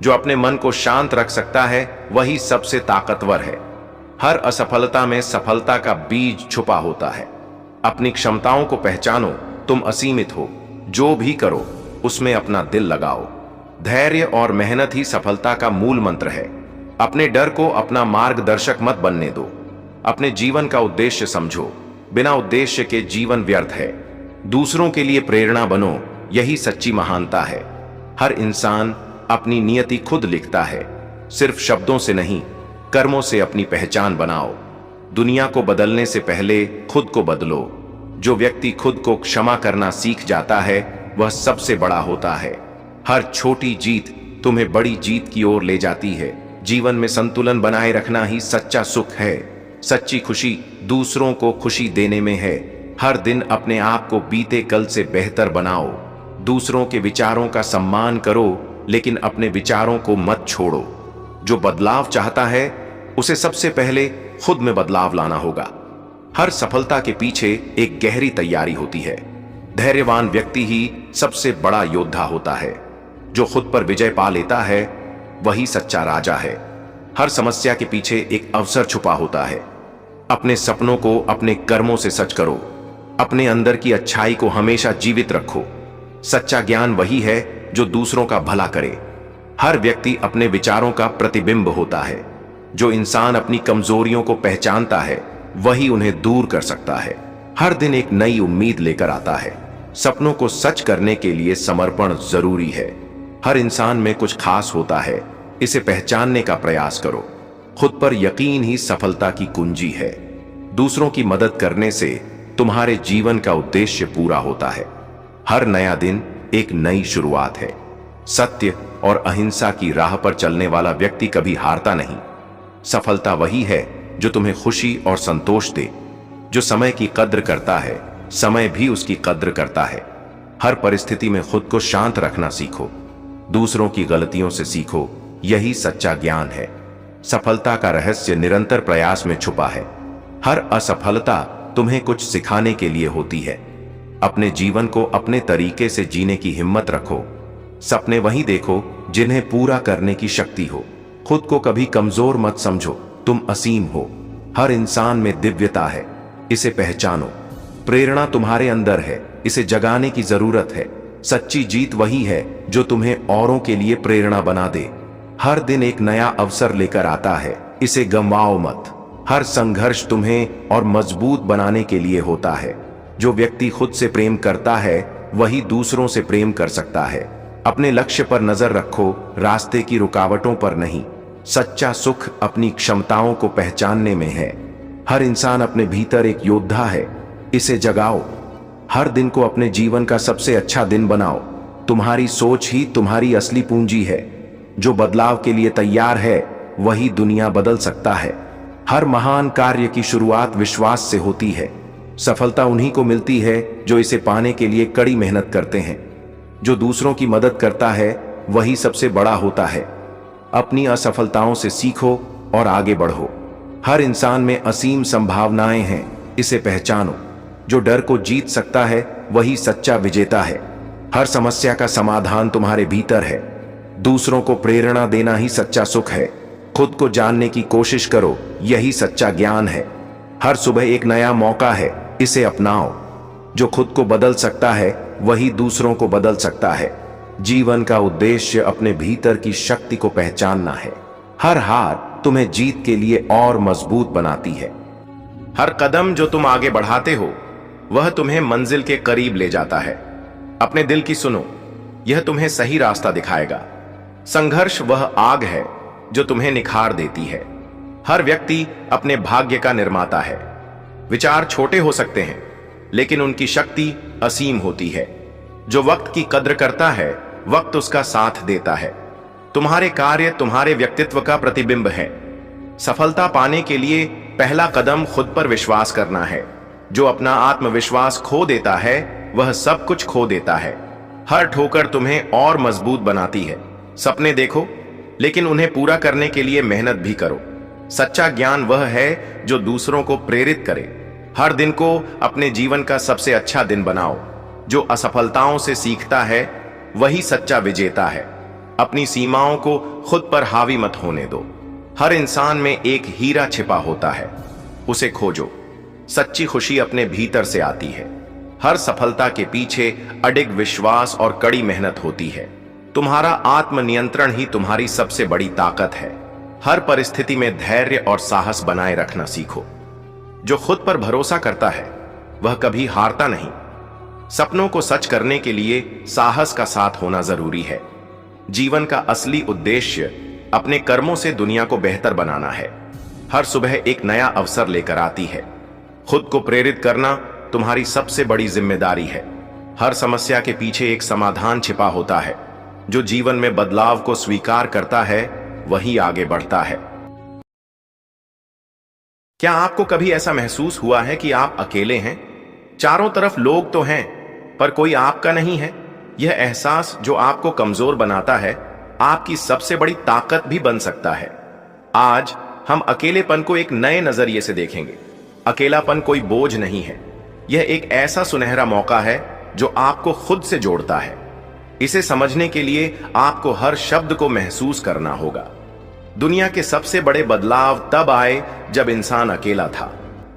जो अपने मन को शांत रख सकता है वही सबसे ताकतवर है। हर असफलता में सफलता का बीज छुपा होता है। अपनी क्षमताओं को पहचानो, तुम असीमित हो। जो भी करो उसमें अपना दिल लगाओ। धैर्य और मेहनत ही सफलता का मूल मंत्र है। अपने डर को अपना मार्गदर्शक मत बनने दो। अपने जीवन का उद्देश्य समझो, बिना उद्देश्य के जीवन व्यर्थ है। दूसरों के लिए प्रेरणा बनो, यही सच्ची महानता है। हर इंसान अपनी नियति खुद लिखता है। सिर्फ शब्दों से नहीं, कर्मों से अपनी पहचान बनाओ। दुनिया को बदलने से पहले खुद को बदलो। जो व्यक्ति खुद को क्षमा करना सीख जाता है वह सबसे बड़ा होता है। हर छोटी जीत तुम्हें बड़ी जीत की ओर ले जाती है। जीवन में संतुलन बनाए रखना ही सच्चा सुख है। सच्ची खुशी दूसरों को खुशी देने में है। हर दिन अपने आप को बीते कल से बेहतर बनाओ। दूसरों के विचारों का सम्मान करो, लेकिन अपने विचारों को मत छोड़ो। जो बदलाव चाहता है उसे सबसे पहले खुद में बदलाव लाना होगा। हर सफलता के पीछे एक गहरी तैयारी होती है। धैर्यवान व्यक्ति ही सबसे बड़ा योद्धा होता है। जो खुद पर विजय पा लेता है वही सच्चा राजा है। हर समस्या के पीछे एक अवसर छुपा होता है। अपने सपनों को अपने कर्मों से सच करो। अपने अंदर की अच्छाई को हमेशा जीवित रखो। सच्चा ज्ञान वही है जो दूसरों का भला करे। हर व्यक्ति अपने विचारों का प्रतिबिंब होता है। जो इंसान अपनी कमजोरियों को पहचानता है वही उन्हें दूर कर सकता है। हर दिन एक नई उम्मीद लेकर आता है। सपनों को सच करने के लिए समर्पण जरूरी है। हर इंसान में कुछ खास होता है, इसे पहचानने का प्रयास करो। खुद पर यकीन ही सफलता की कुंजी है। दूसरों की मदद करने से तुम्हारे जीवन का उद्देश्य पूरा होता है। हर नया दिन एक नई शुरुआत है। सत्य और अहिंसा की राह पर चलने वाला व्यक्ति कभी हारता नहीं। सफलता वही है जो तुम्हें खुशी और संतोष दे। जो समय की कद्र करता है, समय भी उसकी कद्र करता है। हर परिस्थिति में खुद को शांत रखना सीखो। दूसरों की गलतियों से सीखो, यही सच्चा ज्ञान है। सफलता का रहस्य निरंतर प्रयास में छुपा है। हर असफलता तुम्हें कुछ सिखाने के लिए होती है। अपने जीवन को अपने तरीके से जीने की हिम्मत रखो। सपने वही देखो जिन्हें पूरा करने की शक्ति हो। खुद को कभी कमजोर मत समझो, तुम असीम हो। हर इंसान में दिव्यता है, इसे पहचानो। प्रेरणा तुम्हारे अंदर है, इसे जगाने की जरूरत है। सच्ची जीत वही है जो तुम्हें औरों के लिए प्रेरणा बना दे। हर दिन एक नया अवसर लेकर आता है, इसे गंवाओ मत। हर संघर्ष तुम्हें और मजबूत बनाने के लिए होता है। जो व्यक्ति खुद से प्रेम करता है वही दूसरों से प्रेम कर सकता है। अपने लक्ष्य पर नजर रखो, रास्ते की रुकावटों पर नहीं। सच्चा सुख अपनी क्षमताओं को पहचानने में है। हर इंसान अपने भीतर एक योद्धा है, इसे जगाओ। हर दिन को अपने जीवन का सबसे अच्छा दिन बनाओ। तुम्हारी सोच ही तुम्हारी असली पूंजी है। जो बदलाव के लिए तैयार है वही दुनिया बदल सकता है। हर महान कार्य की शुरुआत विश्वास से होती है। सफलता उन्हीं को मिलती है जो इसे पाने के लिए कड़ी मेहनत करते हैं। जो दूसरों की मदद करता है वही सबसे बड़ा होता है। अपनी असफलताओं से सीखो और आगे बढ़ो। हर इंसान में असीम संभावनाएं हैं, इसे पहचानो। जो डर को जीत सकता है वही सच्चा विजेता है। हर समस्या का समाधान तुम्हारे भीतर है। दूसरों को प्रेरणा देना ही सच्चा सुख है। खुद को जानने की कोशिश करो, यही सच्चा ज्ञान है। हर सुबह एक नया मौका है, इसे अपनाओ। जो खुद को बदल सकता है वही दूसरों को बदल सकता है। जीवन का उद्देश्य अपने भीतर की शक्ति को पहचानना है। हर हार तुम्हें जीत के लिए और मजबूत बनाती है। हर कदम जो तुम आगे बढ़ाते हो वह तुम्हें मंजिल के करीब ले जाता है। अपने दिल की सुनो, यह तुम्हें सही रास्ता दिखाएगा। संघर्ष वह आग है जो तुम्हें निखार देती है। हर व्यक्ति अपने भाग्य का निर्माता है। विचार छोटे हो सकते हैं लेकिन उनकी शक्ति असीम होती है। जो वक्त की कद्र करता है वक्त उसका साथ देता है। तुम्हारे कार्य तुम्हारे व्यक्तित्व का प्रतिबिंब है। सफलता पाने के लिए पहला कदम खुद पर विश्वास करना है। जो अपना आत्मविश्वास खो देता है वह सब कुछ खो देता है। हर ठोकर तुम्हें और मजबूत बनाती है। सपने देखो, लेकिन उन्हें पूरा करने के लिए मेहनत भी करो। सच्चा ज्ञान वह है जो दूसरों को प्रेरित करे। हर दिन को अपने जीवन का सबसे अच्छा दिन बनाओ। जो असफलताओं से सीखता है वही सच्चा विजेता है। अपनी सीमाओं को खुद पर हावी मत होने दो। हर इंसान में एक हीरा छिपा होता है, उसे खोजो। सच्ची खुशी अपने भीतर से आती है। हर सफलता के पीछे अडिग विश्वास और कड़ी मेहनत होती है। तुम्हारा आत्मनियंत्रण ही तुम्हारी सबसे बड़ी ताकत है। हर परिस्थिति में धैर्य और साहस बनाए रखना सीखो। जो खुद पर भरोसा करता है वह कभी हारता नहीं। सपनों को सच करने के लिए साहस का साथ होना जरूरी है। जीवन का असली उद्देश्य अपने कर्मों से दुनिया को बेहतर बनाना है। हर सुबह एक नया अवसर लेकर आती है। खुद को प्रेरित करना तुम्हारी सबसे बड़ी जिम्मेदारी है। हर समस्या के पीछे एक समाधान छिपा होता है। जो जीवन में बदलाव को स्वीकार करता है वही आगे बढ़ता है। क्या आपको कभी ऐसा महसूस हुआ है कि आप अकेले हैं? चारों तरफ लोग तो हैं, पर कोई आपका नहीं है। यह एहसास जो आपको कमजोर बनाता है, आपकी सबसे बड़ी ताकत भी बन सकता है। आज हम अकेलेपन को एक नए नजरिए से देखेंगे। अकेलापन कोई बोझ नहीं है, यह एक ऐसा सुनहरा मौका है जो आपको खुद से जोड़ता है। इसे समझने के लिए आपको हर शब्द को महसूस करना होगा। दुनिया के सबसे बड़े बदलाव तब आए जब इंसान अकेला था।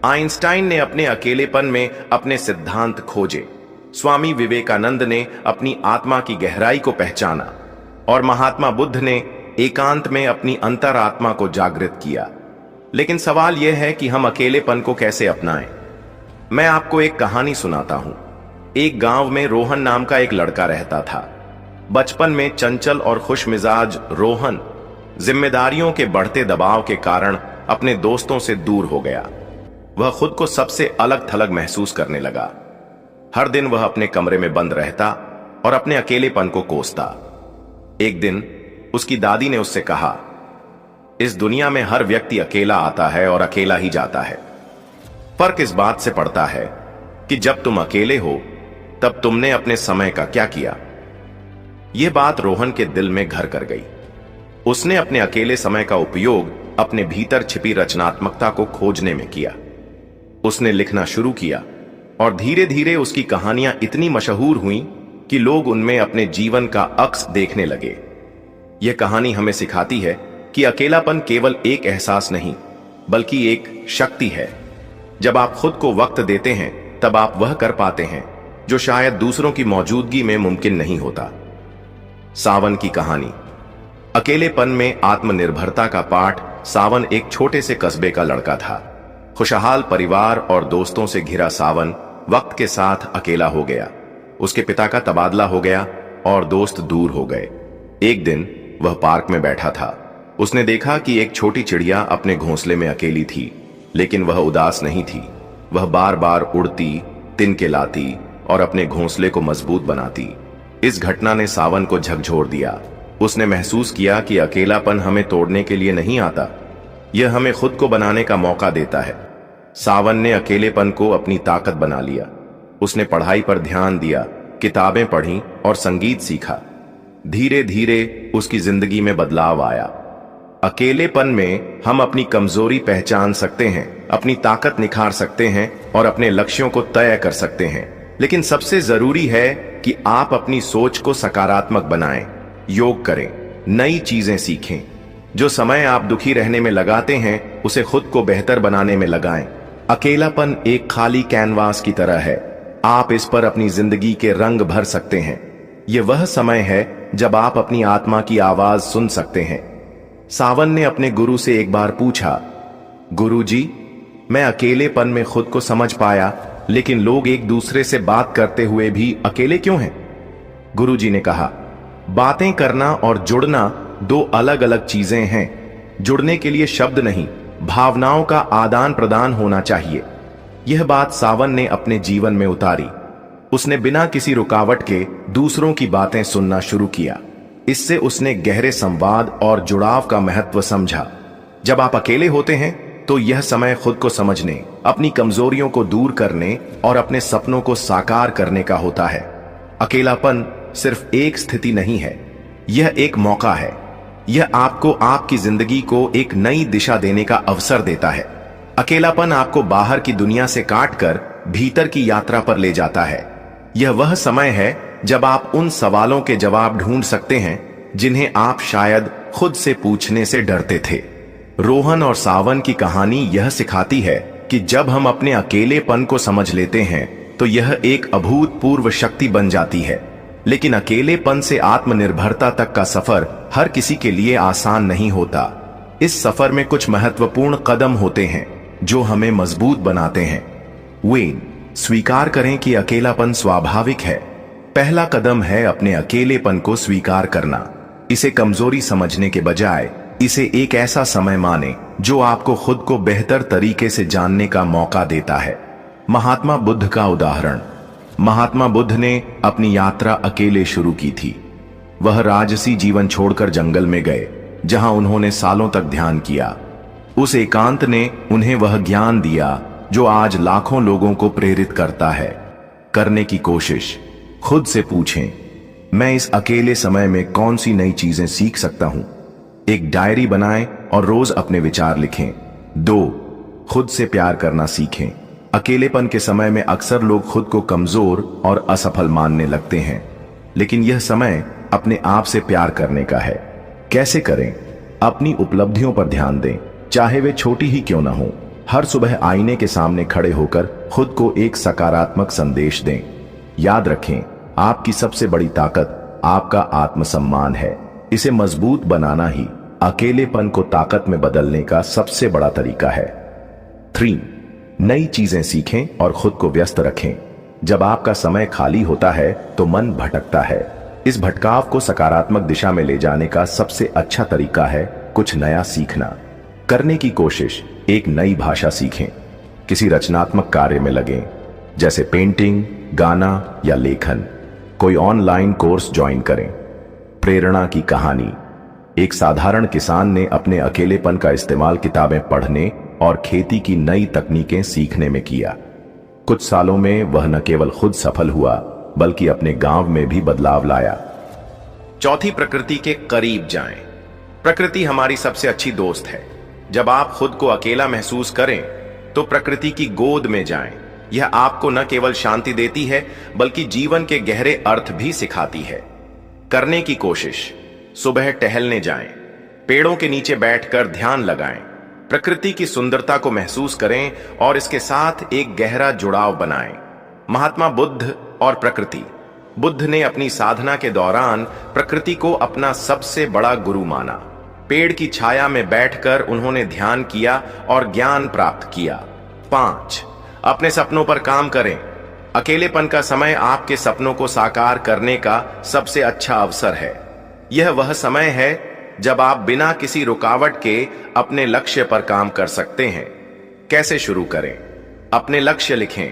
आइंस्टाइन ने अपने अकेलेपन में अपने सिद्धांत खोजे। स्वामी विवेकानंद ने अपनी आत्मा की गहराई को पहचाना और महात्मा बुद्ध ने एकांत में अपनी अंतरात्मा को जागृत किया। लेकिन सवाल यह है कि हम अकेलेपन को कैसे अपनाएं? मैं आपको एक कहानी सुनाता हूं। एक गांव में रोहन नाम का एक लड़का रहता था। बचपन में चंचल और खुशमिजाज रोहन जिम्मेदारियों के बढ़ते दबाव के कारण अपने दोस्तों से दूर हो गया। वह खुद को सबसे अलग थलग महसूस करने लगा। हर दिन वह अपने कमरे में बंद रहता और अपने अकेलेपन को कोसता। एक दिन उसकी दादी ने उससे कहा, इस दुनिया में हर व्यक्ति अकेला आता है और अकेला ही जाता है। फर्क इस बात से पड़ता है कि जब तुम अकेले हो तब तुमने अपने समय का क्या किया। यह बात रोहन के दिल में घर कर गई। उसने अपने अकेले समय का उपयोग अपने भीतर छिपी रचनात्मकता को खोजने में किया। उसने लिखना शुरू किया और धीरे धीरे उसकी कहानियां इतनी मशहूर हुईं कि लोग उनमें अपने जीवन का अक्स देखने लगे। यह कहानी हमें सिखाती है कि अकेलापन केवल एक एहसास नहीं, बल्कि एक शक्ति है। जब आप खुद को वक्त देते हैं तब आप वह कर पाते हैं जो शायद दूसरों की मौजूदगी में मुमकिन नहीं होता। सावन की कहानी। अकेलेपन में आत्मनिर्भरता का पाठ। सावन एक छोटे से कस्बे का लड़का था। खुशहाल परिवार और दोस्तों से घिरा सावन वक्त के साथ अकेला हो गया। उसके पिता का तबादला हो गया और दोस्त दूर हो गए। एक दिन वह पार्क में बैठा था। उसने देखा कि एक छोटी चिड़िया अपने घोंसले में अकेली थी, लेकिन वह उदास नहीं थी। वह बार बार उड़ती, तिनके लाती और अपने घोंसले को मजबूत बनाती। इस घटना ने सावन को झकझोर दिया। उसने महसूस किया कि अकेलापन हमें तोड़ने के लिए नहीं आता, यह हमें खुद को बनाने का मौका देता है। सावन ने अकेलेपन को अपनी ताकत बना लिया। उसने पढ़ाई पर ध्यान दिया, किताबें पढ़ी और संगीत सीखा। धीरे धीरे उसकी जिंदगी में बदलाव आया। अकेलेपन में हम अपनी कमजोरी पहचान सकते हैं, अपनी ताकत निखार सकते हैं और अपने लक्ष्यों को तय कर सकते हैं। लेकिन सबसे जरूरी है कि आप अपनी सोच को सकारात्मक बनाएं, योग करें, नई चीजें सीखें। जो समय आप दुखी रहने में लगाते हैं उसे खुद को बेहतर बनाने में लगाएं। अकेलापन एक खाली कैनवास की तरह है, आप इस पर अपनी जिंदगी के रंग भर सकते हैं। यह वह समय है जब आप अपनी आत्मा की आवाज सुन सकते हैं। सावन ने अपने गुरु से एक बार पूछा, गुरुजी, मैं अकेलेपन में खुद को समझ पाया, लेकिन लोग एक दूसरे से बात करते हुए भी अकेले क्यों हैं? गुरुजी ने कहा, बातें करना और जुड़ना दो अलग अलग चीजें हैं। जुड़ने के लिए शब्द नहीं, भावनाओं का आदान प्रदान होना चाहिए। यह बात सावन ने अपने जीवन में उतारी। उसने बिना किसी रुकावट के दूसरों की बातें सुनना शुरू किया। इससे उसने गहरे संवाद और जुड़ाव का महत्व समझा। जब आप अकेले होते हैं तो यह समय खुद को समझने, अपनी कमजोरियों को दूर करने और अपने सपनों को साकार करने का होता है। अकेलापन सिर्फ एक स्थिति नहीं है, यह एक मौका है। यह आपको आपकी जिंदगी को एक नई दिशा देने का अवसर देता है। अकेलापन आपको बाहर की दुनिया से काटकर भीतर की यात्रा पर ले जाता है। यह वह समय है जब आप उन सवालों के जवाब ढूंढ सकते हैं जिन्हें आप शायद खुद से पूछने से डरते थे। रोहन और सावन की कहानी यह सिखाती है कि जब हम अपने अकेलेपन को समझ लेते हैं तो यह एक अभूतपूर्व शक्ति बन जाती है। लेकिन अकेलेपन से आत्मनिर्भरता तक का सफर हर किसी के लिए आसान नहीं होता। इस सफर में कुछ महत्वपूर्ण कदम होते हैं जो हमें मजबूत बनाते हैं। वेन, स्वीकार करें कि अकेलापन स्वाभाविक है। पहला कदम है अपने अकेलेपन को स्वीकार करना। इसे कमजोरी समझने के बजाय इसे एक ऐसा समय माने जो आपको खुद को बेहतर तरीके से जानने का मौका देता है। महात्मा बुद्ध का उदाहरण। महात्मा बुद्ध ने अपनी यात्रा अकेले शुरू की थी। वह राजसी जीवन छोड़कर जंगल में गए जहां उन्होंने सालों तक ध्यान किया। उस एकांत ने उन्हें वह ज्ञान दिया जो आज लाखों लोगों को प्रेरित करता है। करने की कोशिश। खुद से पूछें, मैं इस अकेले समय में कौन सी नई चीजें सीख सकता हूं। एक डायरी बनाएं और रोज अपने विचार लिखें। 2, खुद से प्यार करना सीखें। अकेलेपन के समय में अक्सर लोग खुद को कमजोर और असफल मानने लगते हैं, लेकिन यह समय अपने आप से प्यार करने का है। कैसे करें? अपनी उपलब्धियों पर ध्यान दें, चाहे वे छोटी ही क्यों ना हो। हर सुबह आईने के सामने खड़े होकर खुद को एक सकारात्मक संदेश दें। याद रखें, आपकी सबसे बड़ी ताकत आपका आत्मसम्मान है। इसे मजबूत बनाना ही अकेलेपन को ताकत में बदलने का सबसे बड़ा तरीका है। 3, नई चीजें सीखें और खुद को व्यस्त रखें। जब आपका समय खाली होता है तो मन भटकता है। इस भटकाव को सकारात्मक दिशा में ले जाने का सबसे अच्छा तरीका है कुछ नया सीखना। करने की कोशिश। एक नई भाषा सीखें, किसी रचनात्मक कार्य में लगें, जैसे पेंटिंग, गाना या लेखन। कोई ऑनलाइन कोर्स ज्वाइन करें। प्रेरणा की कहानी। एक साधारण किसान ने अपने अकेलेपन का इस्तेमाल किताबें पढ़ने और खेती की नई तकनीकें सीखने में किया। कुछ सालों में वह न केवल खुद सफल हुआ बल्कि अपने गांव में भी बदलाव लाया। चौथी, प्रकृति के करीब जाएं। प्रकृति हमारी सबसे अच्छी दोस्त है। जब आप खुद को अकेला महसूस करें तो प्रकृति की गोद में जाएं। यह आपको न केवल शांति देती है बल्कि जीवन के गहरे अर्थ भी सिखाती है। करने की कोशिश। सुबह टहलने जाएं, पेड़ों के नीचे बैठकर ध्यान लगाएं, प्रकृति की सुंदरता को महसूस करें और इसके साथ एक गहरा जुड़ाव बनाएं। महात्मा बुद्ध और प्रकृति। बुद्ध ने अपनी साधना के दौरान प्रकृति को अपना सबसे बड़ा गुरु माना। पेड़ की छाया में बैठकर उन्होंने ध्यान किया और ज्ञान प्राप्त किया। 5, अपने सपनों पर काम करें। अकेलेपन का समय आपके सपनों को साकार करने का सबसे अच्छा अवसर है। यह वह समय है जब आप बिना किसी रुकावट के अपने लक्ष्य पर काम कर सकते हैं। कैसे शुरू करें? अपने लक्ष्य लिखें,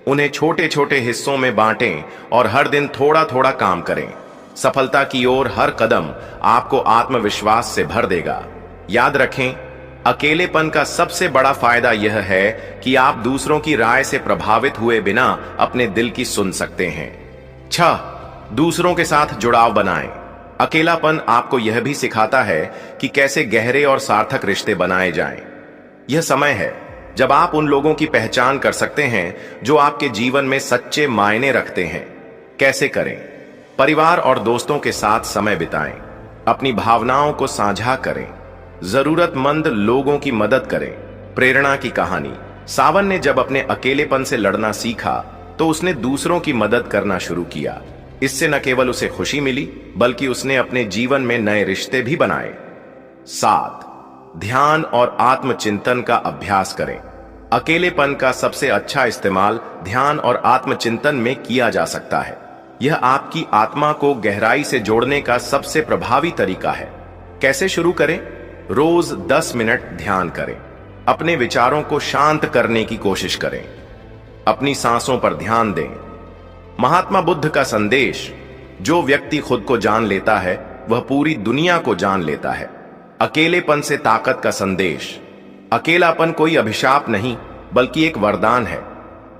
उन्हें छोटे छोटे हिस्सों में बांटें और हर दिन थोड़ा थोड़ा काम करें। सफलता की ओर हर कदम आपको आत्मविश्वास से भर देगा। याद रखें, अकेलेपन का सबसे बड़ा फायदा यह है कि आप दूसरों की राय से प्रभावित हुए बिना अपने दिल की सुन सकते हैं। 6, दूसरों के साथ जुड़ाव बनाएं। अकेलापन आपको यह भी सिखाता है कि कैसे गहरे और सार्थक रिश्ते बनाए जाएं। यह समय है जब आप उन लोगों की पहचान कर सकते हैं जो आपके जीवन में सच्चे मायने रखते हैं। कैसे करें? परिवार और दोस्तों के साथ समय बिताएं, अपनी भावनाओं को साझा करें, जरूरतमंद लोगों की मदद करें। प्रेरणा की कहानी। सावन ने जब अपने अकेलेपन से लड़ना सीखा तो उसने दूसरों की मदद करना शुरू किया। इससे न केवल उसे खुशी मिली बल्कि उसने अपने जीवन में नए रिश्ते भी बनाए। 7, ध्यान और आत्मचिंतन का अभ्यास करें। अकेलेपन का सबसे अच्छा इस्तेमाल ध्यान और आत्मचिंतन में किया जा सकता है। यह आपकी आत्मा को गहराई से जोड़ने का सबसे प्रभावी तरीका है। कैसे शुरू करें? रोज 10 मिनट ध्यान करें। अपने विचारों को शांत करने की कोशिश करें। अपनी सांसों पर ध्यान दें। महात्मा बुद्ध का संदेश, जो व्यक्ति खुद को जान लेता है वह पूरी दुनिया को जान लेता है। अकेलेपन से ताकत का संदेश। अकेलापन कोई अभिशाप नहीं बल्कि एक वरदान है।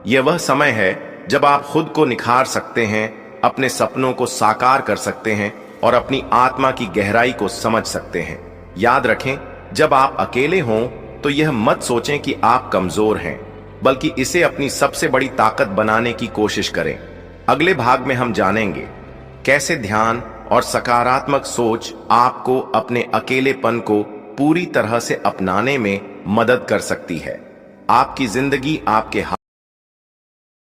यह वह समय है जब आप खुद को निखार सकते हैं, अपने सपनों को साकार कर सकते हैं और अपनी आत्मा की गहराई को समझ सकते हैं। याद रखें, जब आप अकेले हों तो यह मत सोचें कि आप कमजोर हैं, बल्कि इसे अपनी सबसे बड़ी ताकत बनाने की कोशिश करें। अगले भाग में हम जानेंगे कैसे ध्यान और सकारात्मक सोच आपको अपने अकेलेपन को पूरी तरह से अपनाने में मदद कर सकती है। आपकी जिंदगी आपके